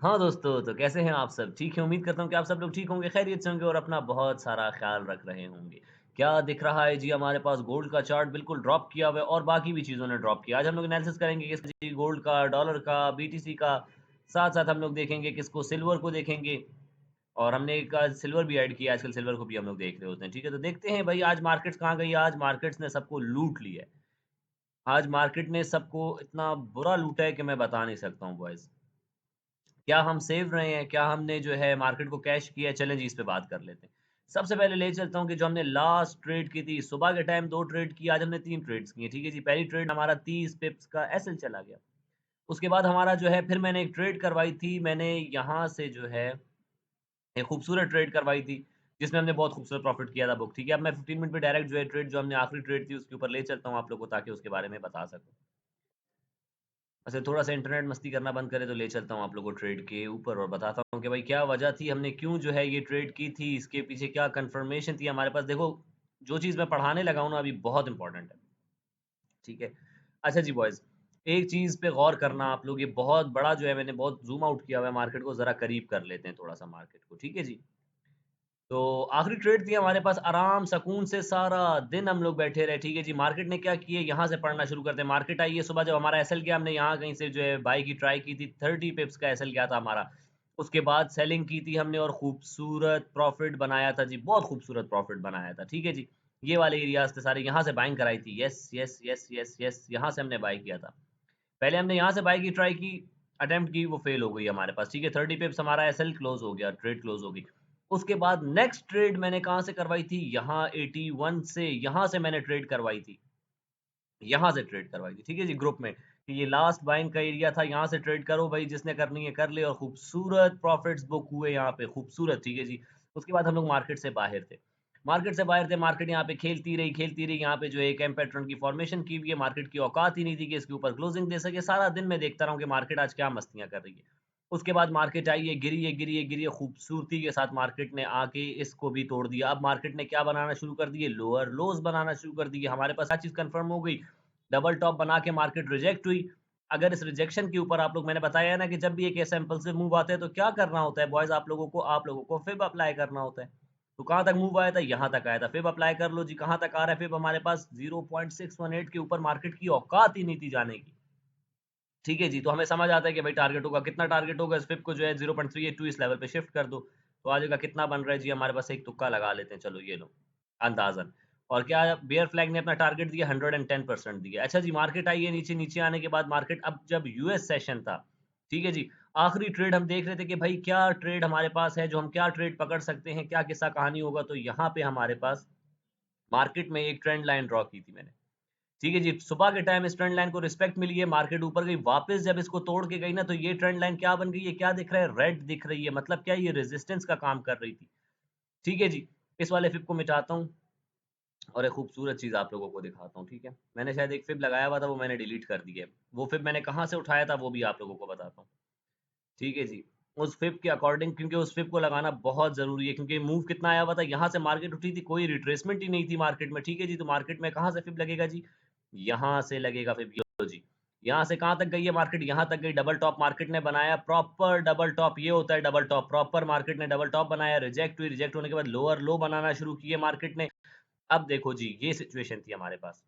हाँ दोस्तों, तो कैसे हैं आप सब? ठीक हैं, उम्मीद करता हूँ कि आप सब लोग ठीक होंगे, खैरियत से होंगे और अपना बहुत सारा ख़्याल रख रहे होंगे। क्या दिख रहा है जी हमारे पास गोल्ड का चार्ट बिल्कुल ड्रॉप किया हुआ है और बाकी भी चीज़ों ने ड्रॉप किया। आज हम लोग एनालिसिस करेंगे किस जी गोल्ड का, डॉलर का, बीटीसी का, साथ-साथ हम लोग देखेंगे किसको सिल्वर को देखेंगे और हमने एक आज सिल्वर भी ऐड किया, आजकल सिल्वर को भी हम लोग देख रहे होते हैं, ठीक है? तो देखते हैं भई आज मार्केट्स कहाँ गई? आज मार्केट्स ने सबको लूट लिया है। आज मार्केट ने सबको इतना बुरा लूटा है कि मैं बता नहीं सकता हूँ बॉयज़। क्या हम सेव रहे हैं? क्या हमने जो है मार्केट को कैश किया है? चलें जी इस पे बात कर लेते हैं। सबसे पहले ले चलता हूँ कि जो हमने लास्ट ट्रेड की थी, सुबह के टाइम 2 ट्रेड की, आज हमने 3 ट्रेड्स की हैं, ठीक है जी। पहली ट्रेड हमारा 30 पिप्स का एसएल चला गया। उसके बाद हमारा जो है फिर मैंने एक ट्रेड करवाई थी, मैंने यहाँ से जो है एक खूबसूरत ट्रेड करवाई थी, जिसमें हमने बहुत खूबसूरत प्रॉफ़िट किया था बुक, ठीक है। अब मैं 15 मिनट में डायरेक्ट जो है ट्रेड जो हमने आखिरी ट्रेड थी उसके ऊपर ले चलता हूँ आप लोग को ताकि उसके बारे में बता सकूँ। अच्छा थोड़ा-सा इंटरनेट मस्ती करना बंद करे तो ले चलता हूँ आप लोगों को ट्रेड के ऊपर और बताता हूँ कि भाई क्या वजह थी, हमने क्यों जो है ये ट्रेड की थी, इसके पीछे क्या कन्फर्मेशन थी हमारे पास। देखो, जो चीज़ मैं पढ़ाने लगा हूँ ना अभी बहुत इम्पोर्टेंट है, ठीक है? अच्छा जी बॉयज़, एक चीज़ पे गौर करना आप लोग, ये बहुत बड़ा जो है मैंने बहुत ज़ूम आउट किया हुआ है मार्केट को, ज़रा करीब कर लेते हैं थोड़ा-सा मार्केट को, ठीक है जी? तो आखिरी ट्रेड थी हमारे पास आराम सुकून से सारा दिन हम लोग बैठे रहे, ठीक है जी। मार्केट ने क्या किया यहाँ से पढ़ना शुरू करते हैं। मार्केट आई है सुबह जब हमारा एसएल गया हमने यहाँ कहीं से जो है बाई की ट्राई की थी 30 पिप्स का एसएल गया था हमारा। उसके बाद सेलिंग की थी हमने और खूबसूरत प्रॉफिट बनाया था जी, बहुत खूबसूरत प्रॉफिट बनाया था, ठीक है जी। ये वाले एरियाज़ थे सारे, यहाँ से बाइंग कराई थी। Yes, yes, yes, yes, yes, यहाँ से हमने बाय किया था। पहले हमने यहाँ से बाय की ट्राई की, अटेम्प्ट की, वो फेल हो गई हमारे पास, ठीक है। 30 पिप्स हमारा एसएल क्लोज़ हो गया, ट्रेड क्लोज़ हो गई। उसके बाद नेक्स्ट ट्रेड मैंने कहाँ से करवाई थी? यहाँ 81 से, यहाँ से मैंने ट्रेड करवाई थी। यहाँ से ट्रेड करवाई थी, ठीक है जी, ग्रुप में कि ये लास्ट बाइंग का एरिया था, यहाँ से ट्रेड करो भई, जिसने करनी है कर ले और खूबसूरत प्रॉफिट्स बुक हुए यहाँ पे, खूबसूरत, ठीक है जी। उसके बाद हम लोग मार्केट से बाहर थे। मार्केट से बाहर थे, मार्केट यहाँ पे खेलती रही, यहाँ पे जो है एक एम पैटर्न की फॉर्मेशन की हुई है, मार्केट की औकात ही नहीं थी कि इसके ऊपर क्लोजिंग दे सके। सारा दिन मैं देखता रहा हूँ कि मार्केट आज क्या मस्तियाँ कर रही है। उसके बाद मार्केट आई है, गिरी है, खूबसूरती के साथ मार्केट ने आके इसको भी तोड़ दिया। अब मार्केट ने क्या बनाना शुरू कर दिए? लोअर लोज़ बनाना शुरू कर दिए। हमारे पास क्या चीज़ कन्फर्म हो गई? डबल टॉप बना के मार्केट रिजेक्ट हुई। अगर इस रिजेक्शन के ऊपर आप लोग मैंने बताया है ना कि जब भी एक ऐसा इम्पल्सिव मूव आता है तो क्या करना होता है बॉयज़ आप लोगों को फिब अप्लाई करना होता है। तो कहाँ तक मूव आया था? यहाँ तक आया था। फिब अप्लाई कर लो जी, कहाँ तक आ रहा है फिब हमारे पास 0.618 के ऊपर मार्केट की औकात ही नहीं थी जाने की। ठीक है जी, तो हमें समझ आता है कि भाई टारगेट होगा, कितना टारगेट होगा? इस फिब को जो है 0.382 इस लेवल पे शिफ्ट कर दो। तो आ जाएगा कितना बन रहा है जी हमारे पास, एक तुक्का लगा लेते हैं, चलो ये लो, अंदाज़न। और क्या बियर फ्लैग ने अपना टारगेट दिया 110% दिया। अच्छा जी, मार्केट आई है नीचे, नीचे आने के बाद मार्केट अब जब यूएस सेशन था, ठीक है जी, आखिरी ट्रेड हम देख रहे थे कि भाई क्या ट्रेड हमारे पास है, जो हम क्या ट्रेड पकड़ सकते हैं, क्या किस्सा कहानी होगा? तो यहाँ पे हमारे पास मार्केट में एक ट्रेंड लाइन ड्रॉ की थी मैंने। ठीक है जी, सुबह के टाइम इस ट्रेंड लाइन को रिस्पेक्ट मिली है, मार्केट ऊपर गई, वापस जब इसको तोड़ के गई ना, तो ये ट्रेंड लाइन क्या बन गई है, क्या दिख रहा है? रेड दिख रही है, मतलब क्या ये रेजिस्टेंस का काम कर रही थी। ठीक है जी, इस वाले फिब को मिटाता हूँ और एक खूबसूरत चीज़ आप लोगों को दिखाता हूँ, ठीक है? मैंने शायद एक फिब लगाया हुआ था, वो मैंने डिलीट कर दिया है। वो फिब मैंने कहाँ से उठाया था, वो भी आप लोगों को बताता हूँ। ठीक है जी, उस फिब के अकॉर्डिंग, क्योंकि उस फिब को लगाना बहुत ज़रूरी है, क्योंकि मूव कितना आया हुआ था, यहाँ से मार्केट उठी थी, कोई रिट्रेसमेंट ही नहीं थी मार्केट में, ठीक है जी? तो मार्केट में कहाँ से फिब लगेगा जी? यहाँ से लगेगा फिब, ये लो जी। यहाँ से कहाँ तक गई है मार्केट? यहाँ तक गई, डबल टॉप मार्केट ने बनाया, प्रॉपर डबल टॉप, ये होता है डबल टॉप, प्रॉपर मार्केट ने डबल टॉप बनाया, रिजेक्ट हुई, रिजेक्ट होने के बाद लोअर लो बनाना शुरू किए मार्केट ने। अब देखो जी, ये सिचुएशन थी हमारे पास।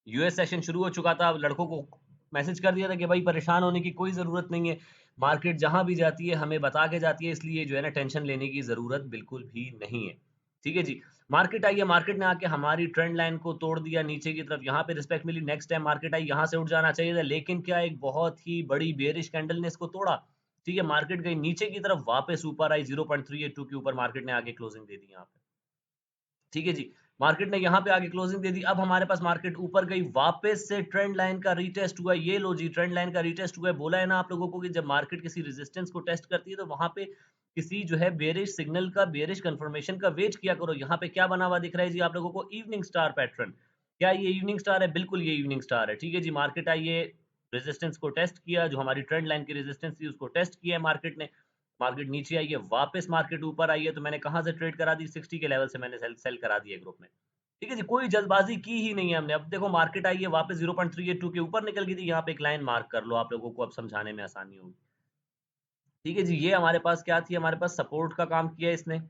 यूएस सेशन शुरू हो चुका था, अब लड़कों को मैसेज कर दिया था कि भाई परेशान होने की कोई ज़रूरत नहीं है। मार्केट जहाँ भी जाती है हमें बता के जाती है, इसलिए जो है ना टेंशन लेने की ज़रूरत बिल्कुल भी नहीं है। ठीक है जी? मार्केट आई है, मार्केट ने आके हमारी ट्रेंड लाइन को तोड़ दिया नीचे की तरफ, यहाँ पे रिस्पेक्ट मिली, नेक्स्ट टाइम मार्केट आई, यहाँ से उठ जाना चाहिए था, लेकिन क्या एक बहुत ही बड़ी बेयरिश कैंडल ने इसको तोड़ा। ठीक है? मार्केट गई नीचे की तरफ, वापस ऊपर आई, 0.382 के ऊपर मार्केट ने आके क्लोजिंग दे दी यहाँ पे। ठीक है जी। मार्केट ने यहाँ पे आके क्लोजिंग दे दी। अब हमारे पास मार्केट ऊपर गई, वापस से ट्रेंड लाइन का रीटेस्ट हुआ। ये लो जी, ट्रेंड लाइन का रीटेस्ट हुआ है। बोला है ना आप लोगों को कि जब मार्केट किसी रेजिस्टेंस को टेस्ट करती है तो वहाँ पे किसी जो है बेयरिश सिग्नल का, बेयरिश कंफर्मेशन का वेट किया करो। यहाँ पे क्या बना हुआ दिख रहा है जी आप लोगों को? Evening star pattern. क्या ये इवनिंग स्टार है? बिल्कुल ये इवनिंग स्टार है। ठीक है जी, मार्केट आई है, रेजिस्टेंस को टेस्ट किया, जो हमारी ट्रेंड लाइन की रेजिस्टेंस थी उसको टेस्ट किया है मार्केट ने। मार्केट नीचे आई है, वापस मार्केट ऊपर आई है, तो मैंने कहाँ से ट्रेड करा दी? 60 के लेवल से मैंने सेल सेल करा दिया ग्रुप में। ठीक है जी, कोई जल्दबाज़ी की ही नहीं है हमने। अब देखो मार्केट आई है, वापस 0.382 के ऊपर निकल गई थी, यहाँ पे एक लाइन मार्क कर लो, आप लोगों को अब समझाने में आसानी होगी। ठीक है जी, ये हमारे पास क्या थी, हमारे पास सपोर्ट का काम किया इसने।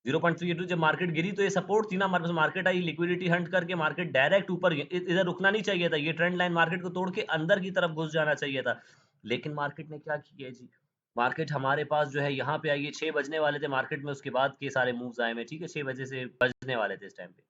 0.32 जब मार्केट गिरी तो ये सपोर्ट थी ना हमारे पास, मार्केट आई लिक्विडिटी हंट करके, मार्केट डायरेक्ट ऊपर इधर रुकना नहीं चाहिए था, ये ट्रेंड लाइन मार्केट को तोड़ के अंदर की तरफ घुस जाना चाहिए था। लेकिन मार्केट ने क्या किया जी, मार्केट हमारे पास जो है यहाँ पे आई है, 6 बजने वाले थे मार्केट में, उसके बाद के सारे मूव्स आए हुए, ठीक है, 6 बजे से बजने वाले थे इस टाइम पे।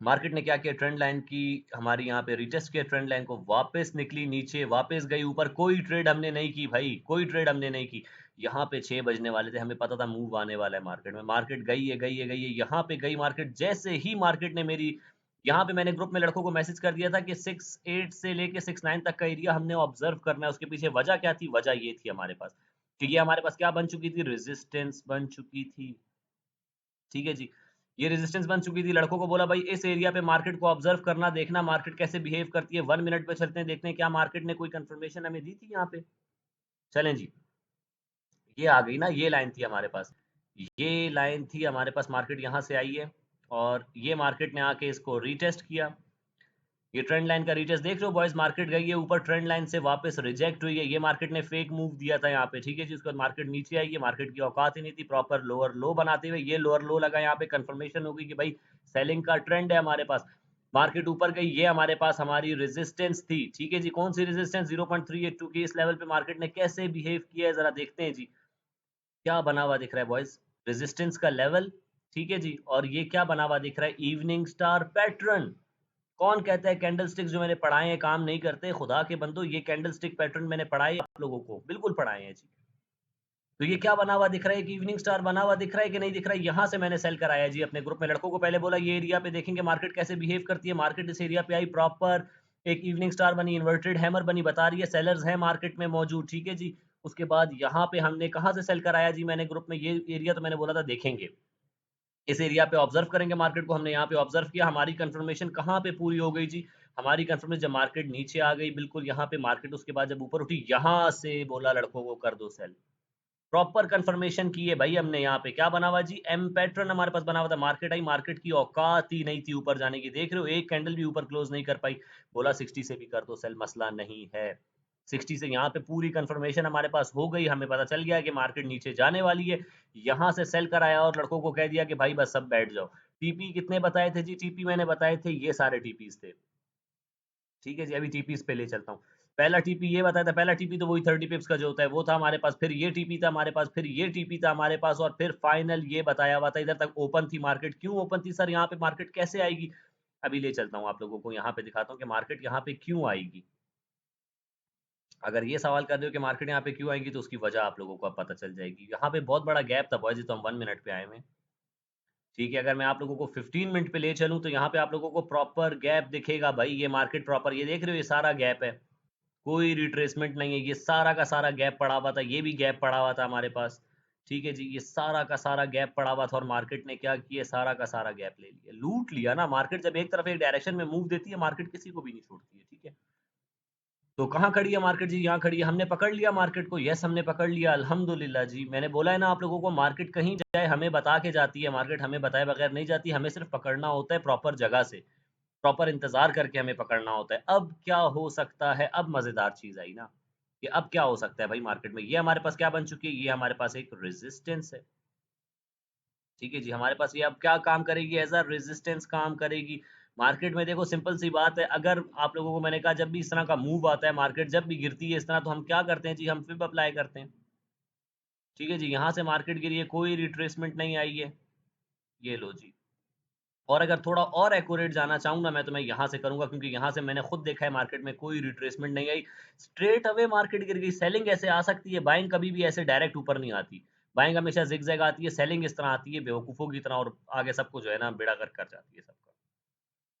मार्केट ने क्या किया, ट्रेंड लाइन की हमारी यहाँ पे रिटेस्ट किया, ट्रेंड लाइन को वापस निकली नीचे, वापस गई ऊपर, कोई ट्रेड हमने नहीं की भाई, कोई ट्रेड हमने नहीं की। यहाँ पे 6 बजने वाले थे, हमें पता था मूव आने वाला है मार्केट में, मार्केट गई है गई है गई है, यहाँ पे गई मार्केट, जैसे ही मार्केट ने मेरी, यहाँ पे मैंने ग्रुप में लड़कों को मैसेज कर दिया था कि 6.8 से लेके 6.9 तक का एरिया हमने ऑब्जर्व करना है। उसके पीछे वजह क्या थी, वजह ये थी हमारे पास कि ये हमारे पास क्या बन चुकी थी, रेजिस्टेंस बन चुकी थी। ठीक है जी, ये रेजिस्टेंस बन चुकी थी, लड़कों को बोला भाई इस एरिया पे मार्केट को ऑब्जर्व करना, देखना मार्केट कैसे बिहेव करती है। 1 मिनट पे चलते हैं, देखते हैं क्या मार्केट ने कोई कंफर्मेशन हमें दी थी यहाँ पे। चलें जी, ये आ गई ना, ये लाइन थी हमारे पास, ये लाइन थी हमारे पास, मार्केट यहाँ से आई है और ये मार्केट ने आके इसको रीटेस्ट किया। ये ट्रेंड लाइन का रीटेस्ट देख रहे हो बॉयज, मार्केट गई है ऊपर, ट्रेंड लाइन से वापस रिजेक्ट हुई है, ये मार्केट ने फेक मूव दिया था यहाँ पे, ठीक है जी। उसके बाद मार्केट नीचे आई है, मार्केट की औकात ही नहीं थी, प्रॉपर लोअर लो बनाते हुए ये लोअर लो लगा, यहाँ पे कंफर्मेशन होगी कि भाई सेलिंग का ट्रेंड है हमारे पास। मार्केट ऊपर गई, ये हमारे पास हमारी रेजिस्टेंस थी, ठीक है जी। कौन सी रेजिस्टेंस, 0.382 की, इस लेवल पे मार्केट ने कैसे बिहेव किया है जरा देखते हैं जी। क्या बना हुआ दिख रहा है बॉयज, रेजिस्टेंस का लेवल, ठीक है जी। और ये क्या बना हुआ दिख रहा है, इवनिंग स्टार पैटर्न। कौन कहता है कैंडल स्टिक्स जो मैंने पढ़ाए हैं काम नहीं करते, खुदा के बंदो, ये कैंडल स्टिक पैटर्न मैंने पढ़ाए आप लोगों को, बिल्कुल पढ़ाए हैं जी। तो ये क्या बना हुआ दिख रहा है, कि इवनिंग स्टार बना हुआ दिख रहा है कि नहीं दिख रहा है, यहाँ से मैंने सेल कराया जी अपने ग्रुप में लड़कों को, पहले बोला ये एरिया पे देखेंगे मार्केट कैसे बिहेव करती है, मार्केट इस एरिया पे आई प्रॉपर, एक इवनिंग स्टार बनी, इन्वर्टेड हैमर बनी, बता रही है सेलर्स हैं मार्केट में मौजूद, ठीक है जी। उसके बाद यहाँ पे हमने कहाँ से सेल कराया जी मैंने ग्रुप में, ये एरिया तो मैंने बोला था देखेंगे, इस एरिया पे ऑब्जर्व करेंगे मार्केट को, हमने यहाँ पे ऑब्जर्व किया, हमारी कंफर्मेशन कहाँ पे पूरी हो गई जी, हमारी कंफर्मेशन जब मार्केट नीचे आ गई बिल्कुल यहाँ पे मार्केट, उसके बाद जब ऊपर उठी, यहाँ से बोला लड़कों को कर दो सेल, प्रॉपर कंफर्मेशन की है भाई हमने। यहाँ पे क्या बना हुआ जी, एम पैटर्न हमारे पास बना हुआ था, मार्केट आई, मार्केट की औकात ही नहीं थी ऊपर जाने की, देख रहे हो एक कैंडल भी ऊपर क्लोज नहीं कर पाई, बोला 60 से भी कर दो सेल, मसला नहीं है। 60 से यहाँ पे पूरी कंफर्मेशन हमारे पास हो गई, हमें पता चल गया कि मार्केट नीचे जाने वाली है, यहाँ से सेल कराया और लड़कों को कह दिया कि भाई बस सब बैठ जाओ। टीपी कितने बताए थे जी, टीपी मैंने बताए थे ये सारे टीपीज थे, ठीक है जी। अभी टीपीज पे ले चलता हूँ। पहला टीपी ये बताया था, पहला टीपी तो वही 30 पिप्स का जो होता है वो था हमारे पास, फिर ये टीपी था हमारे पास, फिर ये टीपी था हमारे पास, और फिर फाइनल ये बताया हुआ था, इधर तक ओपन थी मार्केट। क्यों ओपन थी सर, यहाँ पे मार्केट कैसे आएगी, अभी ले चलता हूँ आप लोगों को, यहाँ पे दिखाता हूँ कि मार्केट यहाँ पे क्यों आएगी। अगर ये सवाल कर रहे हो कि मार्केट यहाँ पे क्यों आएगी, तो उसकी वजह आप लोगों को अब पता चल जाएगी। यहाँ पे बहुत बड़ा गैप था बॉयज, तो हम 1 मिनट पे आए हुए हैं, ठीक है। अगर मैं आप लोगों को 15 मिनट पे ले चलूँ तो यहाँ पे आप लोगों को प्रॉपर गैप दिखेगा भाई, ये मार्केट प्रॉपर, ये देख रहे हो ये सारा गैप है, कोई रिट्रेसमेंट नहीं है, ये सारा का सारा गैप पड़ा हुआ था, ये भी गैप पड़ा हुआ था हमारे पास, ठीक है जी। ये सारा का सारा गैप पड़ा हुआ था और मार्केट ने क्या किया, सारा का सारा गैप ले लिया, लूट लिया ना मार्केट। जब एक तरफ एक डायरेक्शन में मूव देती है मार्केट, किसी को भी नहीं छोड़ती है, ठीक है। तो कहाँ खड़ी है मार्केट जी, यहाँ खड़ी है, हमने पकड़ लिया मार्केट को, यस हमने पकड़ लिया, अल्हम्दुलिल्लाह जी। मैंने बोला है ना आप लोगों को, मार्केट कहीं जाए हमें बता के जाती है, मार्केट हमें बताए बगैर नहीं जाती, हमें सिर्फ पकड़ना होता है प्रॉपर जगह से, प्रॉपर इंतजार करके हमें पकड़ना होता है। अब क्या हो सकता है, अब मजेदार चीज आई ना, कि अब क्या हो सकता है भाई मार्केट में, ये हमारे पास क्या बन चुकी है, ये हमारे पास एक रेजिस्टेंस है, ठीक है जी। हमारे पास ये अब क्या काम करेगी, एज अ रेजिस्टेंस काम करेगी मार्केट में। देखो सिंपल सी बात है, अगर आप लोगों को मैंने कहा जब भी इस तरह का मूव आता है, मार्केट जब भी गिरती है इस तरह, तो हम क्या करते हैं जी, हम फिब अप्लाई करते हैं, ठीक है जी। यहाँ से मार्केट गिरी है, कोई रिट्रेसमेंट नहीं आई है, ये लो जी। और अगर थोड़ा और एक्यूरेट जाना चाहूँ ना मैं, तो मैं यहाँ से करूँगा, क्योंकि यहाँ से मैंने खुद देखा है मार्केट में कोई रिट्रेसमेंट नहीं आई, स्ट्रेट अवे मार्केट गिर गई। सेलिंग ऐसे आ सकती है, बाइंग कभी भी ऐसे डायरेक्ट ऊपर नहीं आती, बाइंग हमेशा जिगजैग आती है, सेलिंग इस तरह आती है बेवकूफ़ों की तरह, और आगे सबको जो है ना बेड़ा गर्क कर जाती है सबका।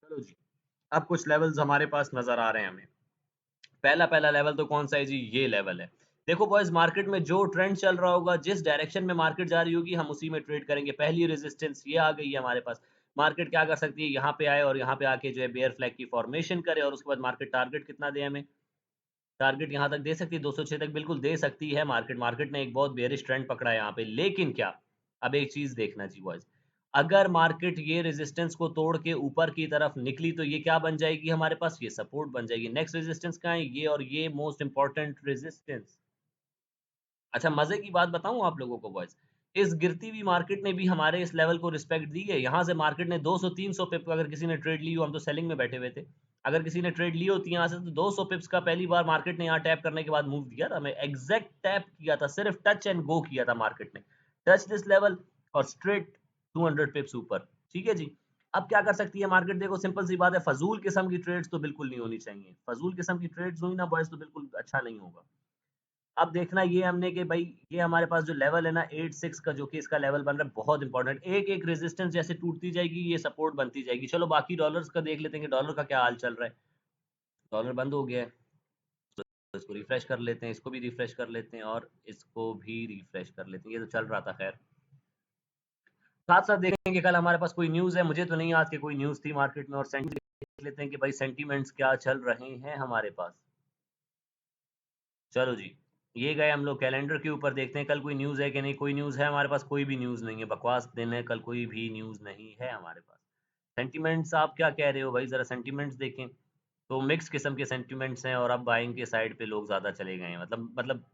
चलो जी, अब कुछ लेवल्स हमारे पास नज़र आ रहे हैं हमें। पहला पहला लेवल तो कौन सा है जी, ये लेवल है। देखो बॉयज, मार्केट में जो ट्रेंड चल रहा होगा, जिस डायरेक्शन में मार्केट जा रही होगी, हम उसी में ट्रेड करेंगे। पहली रेजिस्टेंस ये आ गई है हमारे पास, मार्केट क्या कर सकती है, यहाँ पे आए और यहाँ पे आके जो है बेयर फ्लैग की फॉर्मेशन करे, और उसके बाद मार्केट टारगेट कितना दे हमें, टारगेट यहाँ तक दे सकती है, 206 तक बिल्कुल दे सकती है मार्केट। मार्केट ने एक बहुत बेयरिश ट्रेंड पकड़ा है यहाँ पे, लेकिन क्या, अब एक चीज देखना जी बॉयज, अगर मार्केट ये रेजिस्टेंस को तोड़ के ऊपर की तरफ निकली, तो ये क्या बन जाएगी हमारे पास, ये सपोर्ट बन जाएगी। नेक्स्ट रेजिस्टेंस कहाँ है, ये, और ये मोस्ट इंपॉर्टेंट रेजिस्टेंस, अच्छा, मज़े की बात बताऊँ आप लोगों को बॉयज़, इस गिरती हुई मार्केट ने भी हमारे इस लेवल को रिस्पेक्ट दी है। यहाँ से मार्केट ने 200-300 पिप अगर किसी ने ट्रेड ली हो, हम तो सेलिंग में बैठे हुए थे। अगर किसी ने ट्रेड ली होती यहाँ से तो 200 पिप्स का पहली बार मार्केट ने यहाँ टैप करने के बाद मूव दिया था हमें। एग्ज़ैक्ट टैप किया था, सिर्फ टच एंड गो किया था मार्केट ने। टच दिस लेवल और स्ट्रेट 200 पिप्स ऊपर, ठीक है जी। अब क्या कर सकती है मार्केट, देखो सिंपल सी बात है, फ़ज़ूल किस्म की ट्रेड्स तो बिल्कुल नहीं होनी चाहिए। फ़ज़ूल किस्म की ट्रेड्स हुई ना बॉयज़ तो बिल्कुल अच्छा नहीं होगा। अब देखना ये हमने कि भाई ये हमारे पास जो लेवल है ना 86 का, जो कि इसका लेवल बन रहा है बहुत इंपॉर्टेंट, एक एक रेजिस्टेंस जैसे टूटती जाएगी ये सपोर्ट बनती जाएगी। चलो बाकी डॉलर्स का देख लेते हैं कि डॉलर का क्या हाल चल रहा है। डॉलर बंद हो गया है, तो इसको रिफ्रेश कर लेते हैं, इसको भी रिफ्रेश कर लेते हैं और इसको भी रिफ्रेश कर लेते हैं। ये तो चल रहा था खैर। साथ साथ देखेंगे कल हमारे पास कोई न्यूज़ है, मुझे तो नहीं याद कि कोई न्यूज़ थी मार्केट में, और सेंटिमेंट देख लेते हैं कि भाई सेंटिमेंट्स क्या चल रहे हैं हमारे पास। चलो जी, ये गए हम लोग कैलेंडर के ऊपर, देखते हैं कल कोई न्यूज़ है कि नहीं। कोई न्यूज़ है हमारे पास? कोई भी न्यूज़ नहीं है, बकवास दिन है, कल कोई भी न्यूज़ नहीं है हमारे पास। सेंटिमेंट्स आप क्या कह रहे हो भाई, ज़रा सेंटिमेंट्स देखें। तो मिक्स किस्म के सेंटिमेंट्स हैं और अब बाइंग के साइड पे लोग ज़्यादा चले गए हैं। मतलब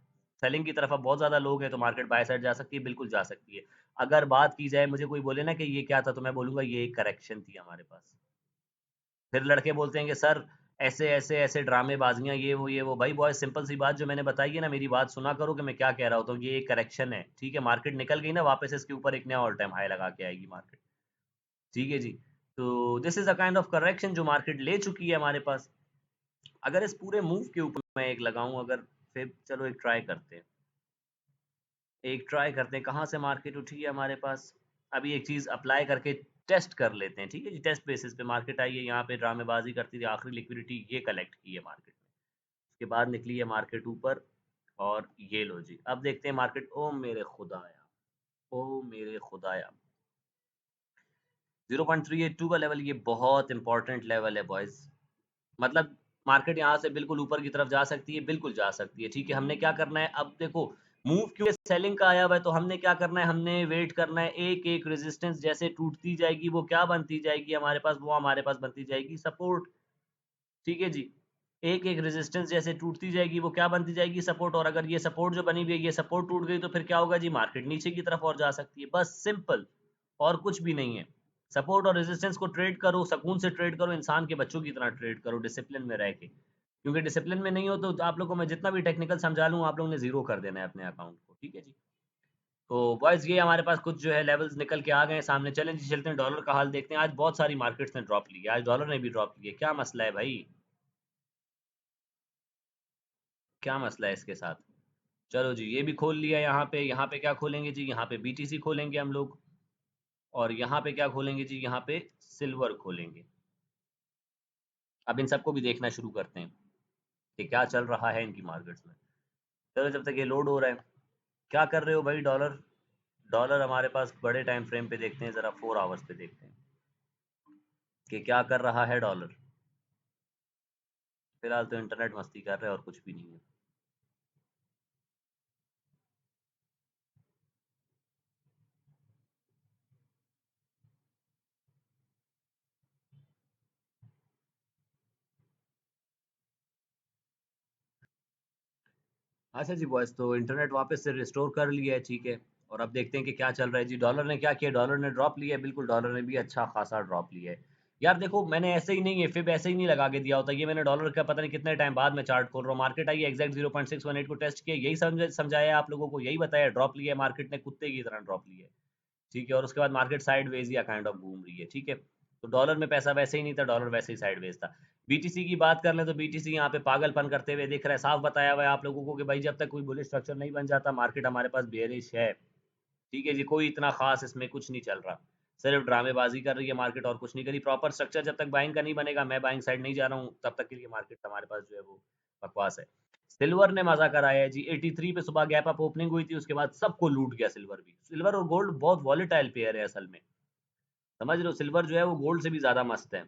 सेलिंग की तरफ अब बहुत ज़्यादा लोग हैं, तो मार्केट बाय साइड जा सकती है, बिल्कुल जा सकती है। अगर बात की जाए, मुझे कोई बोले ना कि ये क्या था, तो मैं बोलूँगा ये एक करेक्शन थी हमारे पास। फिर लड़के बोलते हैं कि सर ऐसे ड्रामेबाज़ियाँ ये वो। भाई बहुत सिंपल सी बात जो मैंने बताई है ना, मेरी बात सुना करो कि मैं क्या कह रहा होता हूँ। ये एक करेक्शन है, ठीक है? मार्केट निकल गई ना, वापस इसके ऊपर एक नया ऑल टाइम हाई लगा के आएगी मार्केट, ठीक है जी? तो this is a kind of correction जो मार्केट ले चुकी है हमारे पास। अगर इस पूरे मूव के ऊपर मैं एक लगाऊँ अगर, फिर चलो एक ट्राई करते हैं। एक ट्राई करते हैं, कहाँ से मार्केट उठी है हमारे पास। अभी एक चीज़ अप्लाई करके टेस्ट कर लेते हैं, ठीक है जी? टेस्ट बेसिस पे मार्केट आई है, यहाँ पे ड्रामेबाज़ी करती थी, आखिरी लिक्विडिटी ये कलेक्ट की है मार्केट ने। उसके बाद निकली है मार्केट ऊपर, और ये लो जी, अब देखते हैं मार्केट। ओ मेरे खुदाया! ओ मेरे खुदाया! 0.382 का लेवल, ये बहुत इंपॉर्टेंट लेवल है बॉयज़। मतलब मार्केट यहाँ से बिल्कुल ऊपर की तरफ जा सकती है, बिल्कुल जा सकती है, ठीक है? हमने क्या करना है अब देखो, मूव क्योंकि सेलिंग का आया हुआ है, तो हमने क्या करना है, हमने वेट करना है। एक-एक रेजिस्टेंस जैसे टूटती जाएगी, वो क्या बनती जाएगी हमारे पास, वो हमारे पास बनती जाएगी सपोर्ट, ठीक है जी? एक-एक रेजिस्टेंस जैसे टूटती जाएगी, वो क्या बनती जाएगी, सपोर्ट। और अगर ये सपोर्ट जो बनी हुई है, ये सपोर्ट टूट गई, तो फिर क्या होगा जी, मार्केट नीचे की तरफ और जा सकती है। बस सिंपल, और कुछ भी नहीं है। सपोर्ट और रेजिस्टेंस को ट्रेड करो, सुकून से ट्रेड करो, इंसान के बच्चों की तरह ट्रेड करो, डिसिप्लिन में रह के। क्योंकि डिसिप्लिन में नहीं हो तो आप लोगों को मैं जितना भी टेक्निकल समझा लूँ, आप लोगों ने ज़ीरो कर देना है अपने अकाउंट को, ठीक है जी? तो बॉयज़ ये हमारे पास कुछ जो है लेवल्स निकल के आ गए हैं सामने। चलें जी, चलते हैं डॉलर का हाल देखते हैं। आज बहुत सारी मार्केट्स ने ड्रॉप ली है, आज डॉलर ने भी ड्रॉप ली है। क्या मसला है भाई? क्या मसला है इसके साथ? चलो जी, ये भी खोल लिया यहाँ पे क्या खोलेंगे जी? यहाँ पे बीटीसी खोलेंगे हम लोग, और यहाँ पे क्या खोलेंगे जी? यहाँ पे सिल्वर खोलेंगे। अब इन सबको भी देखना शुरू करते हैं कि क्या चल रहा है इनकी मार्केट्स में। चलो जब तक ये लोड हो रहा है, क्या कर रहे हो भाई डॉलर? डॉलर हमारे पास बड़े टाइम फ्रेम पे देखते हैं, ज़रा 4 आवर्स पे देखते हैं कि क्या कर रहा है डॉलर। फिलहाल तो इंटरनेट मस्ती कर रहा है और कुछ भी नहीं है। अच्छा जी बॉयज़, तो इंटरनेट वापस से रिस्टोर कर लिया है, ठीक है। और अब देखते हैं कि क्या चल रहा है जी। डॉलर ने क्या किया? डॉलर ने ड्रॉप लिया है, बिल्कुल डॉलर ने भी अच्छा खासा ड्रॉप लिया है। यार देखो, मैंने ऐसे ही नहीं है, फिब ऐसे ही नहीं लगा के दिया होता। ये मैंने डॉलर का पता नहीं कितने टाइम बाद मैं चार्ट खोल रहा हूँ। मार्केट आई है, एग्जैक्ट 0.618 को टेस्ट किया, यही समझाया है आप लोगों को, यही बताया, ड्रॉप लिया है मार्केट ने, कुत्ते की तरह ड्रॉप लिया है। ठीक है, और उसके बाद मार्केट साइडवेज या काइंड ऑफ घूम रही है, ठीक है। तो डॉलर में पैसा वैसे ही नहीं था, डॉलर वैसे ही साइडवेज था। बीटीसी की बात कर लें तो बीटीसी यहाँ पे पागलपन करते हुए दिख रहा है। साफ बताया हुआ है आप लोगों को कि भाई जब तक कोई बुलिश स्ट्रक्चर नहीं बन जाता, मार्केट हमारे पास बेयरिश है, ठीक है जी। कोई इतना खास इसमें कुछ नहीं चल रहा, सिर्फ ड्रामेबाजी कर रही है मार्केट और कुछ नहीं करी। प्रॉपर स्ट्रक्चर जब तक बाइंग का नहीं बनेगा, मैं बाइंग साइड नहीं जा रहा हूँ, तब तक के लिए मार्केट हमारे पास जो है वो बकवास है। सिल्वर ने मजा कराया है जी, 83 पे सुबह गैप अप ओपनिंग हुई थी, उसके बाद सबको लूट गया सिल्वर भी। सिल्वर और गोल्ड बहुत वॉलेटाइल पेयर है असल में, समझ रहे हो? सिल्वर जो है वो गोल्ड से भी ज्यादा मस्त है।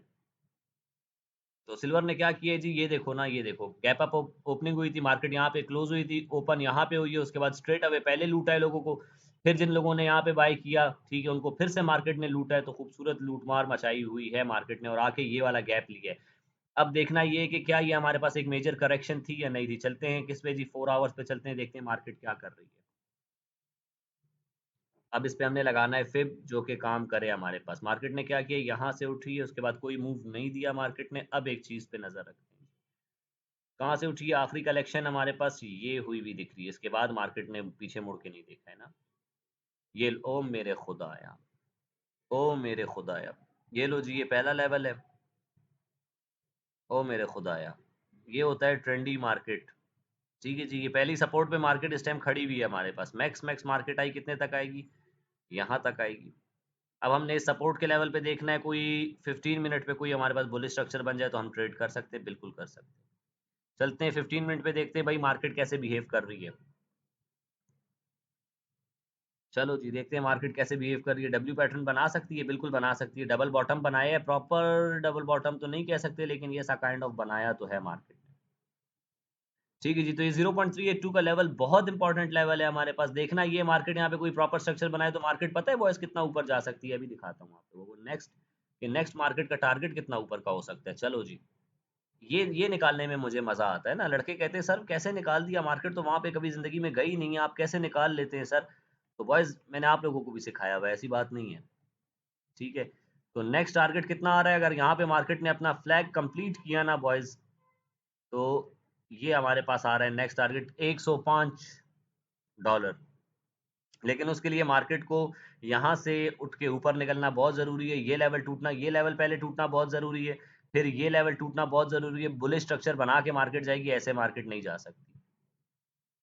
तो सिल्वर ने क्या किया है जी, ये देखो ना, ये देखो, गैप अप ओपनिंग हुई थी, मार्केट यहाँ पे क्लोज हुई थी, ओपन यहाँ पे हुई है, उसके बाद स्ट्रेट अवे पहले लूटा है लोगों को। फिर जिन लोगों ने यहाँ पे बाय किया, ठीक है, उनको फिर से मार्केट ने लूटा है। तो खूबसूरत लूटमार मचाई हुई है मार्केट ने, और आके ये वाला गैप लिया है। अब देखना ये है कि क्या ये हमारे पास एक मेजर करेक्शन थी या नहीं थी। चलते हैं किस पे जी, 4 आवर्स पे चलते हैं, देखते हैं मार्केट क्या कर रही है। अब इस पे हमने लगाना है फिब जो कि काम करे हमारे पास। मार्केट ने क्या किया, यहाँ से उठी है, उसके बाद कोई मूव नहीं दिया मार्केट ने। अब एक चीज़ पे नज़र रखते हैं, कहाँ से उठी है, आखिरी कलेक्शन हमारे पास ये हुई हुई दिख रही है। इसके बाद मार्केट ने पीछे मुड़ के नहीं देखा है ना। ये ओ मेरे खुदाया, ओ मेरे खुदाया, ये लो जी, ये पहला लेवल है। ओ मेरे खुदाया, ये होता है ट्रेंडी मार्केट। ठीक है जी, ये पहली सपोर्ट पे मार्केट इस टाइम खड़ी हुई है हमारे पास। मैक्स मैक्स मार्केट आई कितने तक आएगी, यहाँ तक आएगी। अब हमने इस सपोर्ट के लेवल पे देखना है, कोई 15 मिनट पे कोई हमारे पास बुलिश स्ट्रक्चर बन जाए तो हम ट्रेड कर सकते हैं, बिल्कुल कर सकते हैं। चलते हैं 15 मिनट पे, देखते हैं भाई मार्केट कैसे बिहेव कर रही है। चलो जी, देखते हैं मार्केट कैसे बिहेव कर रही है। डब्ल्यू पैटर्न बना सकती है, बिल्कुल बना सकती है। डबल बॉटम बनाया है, प्रॉपर डबल बॉटम तो नहीं कह सकते, लेकिन ये सा काइंड ऑफ बनाया तो है मार्केट ने। ठीक है जी, तो ये 0.382 का लेवल बहुत इंपॉर्टेंट लेवल है हमारे पास। देखना ये मार्केट यहाँ पे कोई प्रॉपर स्ट्रक्चर बनाए तो मार्केट पता है बॉयस कितना ऊपर जा सकती है। अभी दिखाता हूँ आपको वो नेक्स्ट, कि नेक्स्ट मार्केट का टारगेट कितना ऊपर का हो सकता है। चलो जी, ये निकालने में मुझे मजा आता है ना। लड़के कहते हैं सर कैसे निकाल दिया, मार्केट तो वहां पे कभी जिंदगी में गई नहीं है, आप कैसे निकाल लेते हैं सर। तो बॉयज मैंने आप लोगों को भी सिखाया हुआ है, ऐसी बात नहीं है। ठीक है, तो नेक्स्ट टारगेट कितना आ रहा है, अगर यहाँ पे मार्केट ने अपना फ्लैग कंप्लीट किया ना बॉयज, तो ये हमारे पास आ रहा है नेक्स्ट टारगेट $105। लेकिन उसके लिए मार्केट को यहाँ से उठ के ऊपर निकलना बहुत ज़रूरी है। ये लेवल टूटना, ये लेवल पहले टूटना बहुत ज़रूरी है, फिर ये लेवल टूटना बहुत ज़रूरी है। बुलिश स्ट्रक्चर बना के मार्केट जाएगी, ऐसे मार्केट नहीं जा सकती।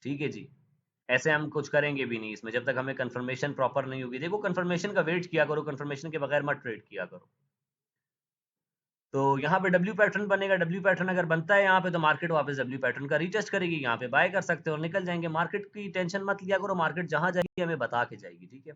ठीक है जी, ऐसे हम कुछ करेंगे भी नहीं इसमें जब तक हमें कंफर्मेशन प्रॉपर नहीं होगी। देखो कंफर्मेशन का वेट किया करो, कंफर्मेशन के बगैर मत ट्रेड किया करो। तो यहाँ पे डब्ल्यू पैटर्न बनेगा, डब्ल्यू पैटर्न अगर बनता है यहाँ पे तो मार्केट वापस डब्ल्यू पैटर्न का रीटेस्ट करेगी, यहाँ पे बाय कर सकते हो और निकल जाएंगे। मार्केट की टेंशन मत लिया करो, मार्केट जहां जाएगी हमें बता के जाएगी। ठीक है,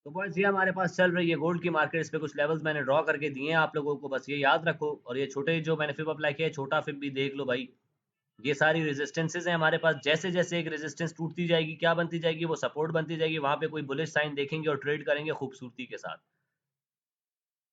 तो बॉयज ये हमारे पास चल रही है गोल्ड की मार्केट। इस पे कुछ लेवल्स मैंने ड्रॉ करके दिए हैं आप लोगों को, बस ये याद रखो। और ये छोटे जो मैंने फिब अप्लाई किया है, छोटा फिब भी देख लो भाई। ये सारी रेजिस्टेंसेज हैं हमारे पास। जैसे जैसे एक रेजिस्टेंस टूटती जाएगी, क्या बनती जाएगी, वो सपोर्ट बनती जाएगी। वहां पे कोई बुलिश साइन देखेंगे और ट्रेड करेंगे खूबसूरती के साथ।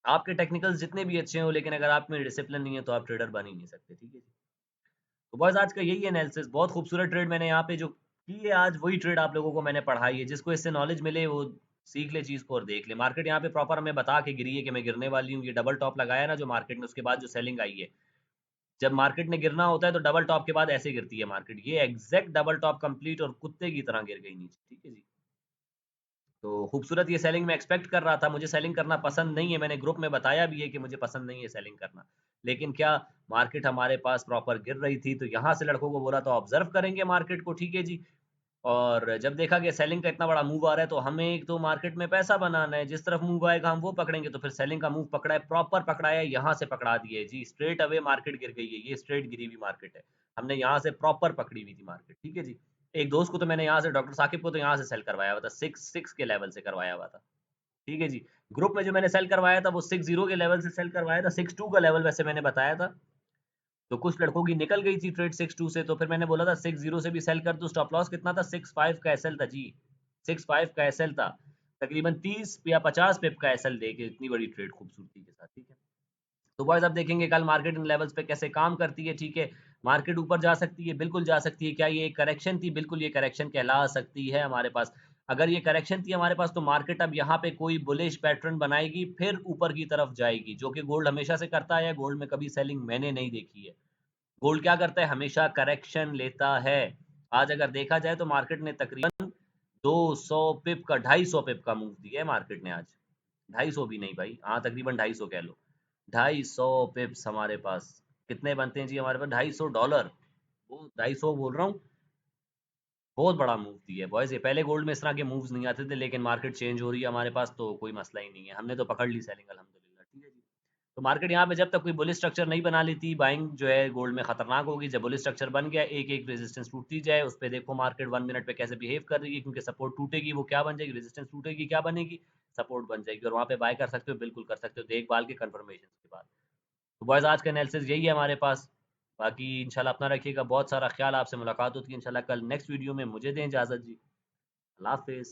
आपके टेक्निकल्स जितने भी अच्छे हो, लेकिन अगर आप में डिसिप्लिन नहीं है तो आप ट्रेडर बन ही नहीं सकते। ठीक है, तो बस आज का यही एनालिसिस। बहुत खूबसूरत ट्रेड मैंने यहाँ पे जो की है आज, वही ट्रेड आप लोगों को मैंने पढ़ाई है। जिसको इससे नॉलेज मिले वो सीख ले चीज़ को और देख ले। मार्केट यहाँ पे प्रॉपर हमें बता के गिरी है कि मैं गिरने वाली हूँ। ये डबल टॉप लगाया ना जो मार्केट ने, उसके बाद जो सेलिंग आई है। जब मार्केट ने गिरना होता है तो डबल टॉप के बाद ऐसे गिरती है मार्केट। ये एग्जैक्ट डबल टॉप कंप्लीट और कुत्ते की तरह गिर गई नीचे। ठीक है जी, तो खूबसूरत ये सेलिंग मैं एक्सपेक्ट कर रहा था। मुझे सेलिंग करना पसंद नहीं है, मैंने ग्रुप में बताया भी है कि मुझे पसंद नहीं है सेलिंग करना। लेकिन क्या, मार्केट हमारे पास प्रॉपर गिर रही थी, तो यहाँ से लड़कों को बोला तो ऑब्जर्व करेंगे मार्केट को। ठीक है जी, और जब देखा कि सेलिंग का इतना बड़ा मूव आ रहा है, तो हमें एक तो मार्केट में पैसा बनाना है। जिस तरफ मूव आएगा हम वो पकड़ेंगे। तो फिर सेलिंग का मूव पकड़ा है, प्रॉपर पकड़ा है, यहाँ से पकड़ा दिए जी। स्ट्रेट अवे मार्केट गिर गई है, ये स्ट्रेट गिरी हुई मार्केट है। हमने यहाँ से प्रॉपर पकड़ी हुई थी मार्केट। ठीक है जी, एक दोस्त को तो मैंने यहाँ से, डॉक्टर साकिब को तो यहाँ से सेल करवाया हुआ था, 6 के लेवल से करवाया हुआ था। ठीक है जी, ग्रुप में जो मैंने सेल करवाया था वो 60 के लेवल से सेल करवाया था। 62 का लेवल वैसे मैंने बताया था। तो कुछ लड़कों की निकल गई थी ट्रेड 62 से, तो फिर मैंने बोला था 60 से भी सेल कर दो। स्टॉप लॉस कितना था, 65 का एसएल था जी। 65 का एसएल था, तकरीबन 30 या 50 पिप का एसएल दे के इतनी बड़ी ट्रेड खूबसूरती के साथ। ठीक है, तो बॉयज अब देखेंगे कल मार्केट इन लेवल्स पे कैसे काम करती है। ठीक है, मार्केट ऊपर जा सकती है, बिल्कुल जा सकती है। क्या ये एक करेक्शन थी, बिल्कुल ये करेक्शन कहला सकती है हमारे पास। अगर ये करेक्शन थी हमारे पास, तो मार्केट अब यहाँ पे कोई बुलिश पैटर्न बनाएगी, फिर ऊपर की तरफ जाएगी, जो कि गोल्ड हमेशा से करता है। गोल्ड में कभी सेलिंग मैंने नहीं देखी है। गोल्ड क्या करता है, हमेशा करेक्शन लेता है। आज अगर देखा जाए तो मार्केट ने तकरीबन 200 पिप का, 250 पिप का मूव दिया है मार्केट ने आज। 250 भी नहीं भाई, हाँ तकरीबन 250 कह लो। 250 पिप्स हमारे पास कितने बनते हैं जी, हमारे पास $250। वो 250 बोल रहा हूँ, बहुत बड़ा मूव दिया है बॉयज। ये पहले गोल्ड में इस तरह के मूव्स नहीं आते थे, लेकिन मार्केट चेंज हो रही है हमारे पास तो कोई मसला ही नहीं है। हमने तो पकड़ ली सेलिंग अल्हम्दुलिल्लाह। ठीक है जी, तो मार्केट यहाँ पे जब तक कोई बुलिश स्ट्रक्चर नहीं बना लेती, बाइंग जो है गोल्ड में खतरनाक होगी। जब बुलिश स्ट्रक्चर बन गया, एक एक रेजिस्टेंस टूटती जाए, उस पर देखो मार्केट 1 मिनट पे कैसे बिहेव कर रही है। क्योंकि सपोर्ट टूटेगी वो क्या बन जाएगी, रेजिस्टेंस टूटेगी क्या बनेगी, सपोर्ट बन जाएगी। और वहाँ पे बाय कर सकते हो, बिल्कुल कर सकते हो देखभाल के कंफर्मेशन के बाद। तो बॉयज आज का एनालिसिस यही है हमारे पास। बाकी इंशाल्लाह अपना रखिएगा बहुत सारा ख्याल। आपसे मुलाकात होती है इंशाल्लाह कल नेक्स्ट वीडियो में। मुझे दें इजाज़त जी, अल्लाह हाफिज़।